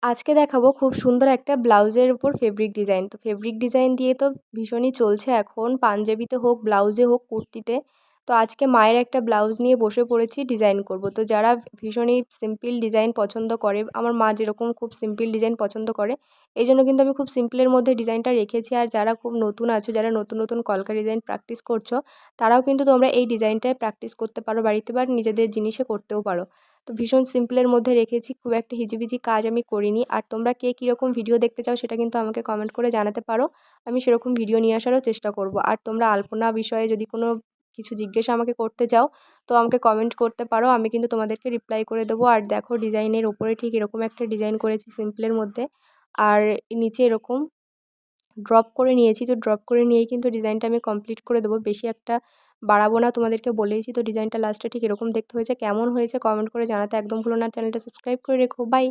আজকে দেখাবো খুব সুন্দর একটা ব্লাউজের উপর ফেব্রিক ডিজাইন। তো ফেব্রিক ডিজাইন দিয়ে তো ভীষণই চলছে এখন পাঞ্জাবিতে হোক, ব্লাউজে হোক, কুর্তিতে। তো আজকে মায়ের একটা ব্লাউজ নিয়ে বসে পড়েছি ডিজাইন করব। তো যারা ভীষণই সিম্পল ডিজাইন পছন্দ করে, আমার মা যেরকম খুব সিম্পল ডিজাইন পছন্দ করে, এইজন্য কিন্তু আমি খুব সিম্পলের মধ্যে ডিজাইনটা রেখেছি। আর যারা খুব নতুন আছো, যারা নতুন নতুন কলকা ডিজাইন প্র্যাকটিস করছো, তারাও কিন্তু তোমরা এই ডিজাইনটায় প্র্যাকটিস করতে পারো বাড়িতে বা নিজেদের জিনিসে করতেও পারো। তো ভীষণ সিম্পলের মধ্যে রেখেছি, খুব একটা হিজিবিজি কাজ আমি করিনি। আর তোমরা কে কীরকম ভিডিও দেখতে চাও সেটা কিন্তু আমাকে কমেন্ট করে জানাতে পারো, আমি সেরকম ভিডিও নিয়ে আসারও চেষ্টা করব। আর তোমরা আলপনা বিষয়ে যদি কোনো কিছু জিজ্ঞাসা আমাকে করতে চাও, তো আমাকে কমেন্ট করতে পারো, আমি কিন্তু তোমাদেরকে রিপ্লাই করে দেবো। আর দেখো ডিজাইনের ওপরে ঠিক এরকম একটা ডিজাইন করেছি সিম্পলের মধ্যে, আর নিচে এরকম ড্রপ করে নিয়েছি। তো ড্রপ করে নিয়েই কিন্তু ডিজাইনটা আমি কমপ্লিট করে দেবো, বেশি একটা বাড়াবো না, তোমাদেরকে বলেইছি। তো ডিজাইনটা লাস্টে ঠিক এরকম দেখতে হয়েছে। কেমন হয়েছে কমেন্ট করে জানাতে একদম ভুলো না। চ্যানেলটা সাবস্ক্রাইব করে রেখো। বাই।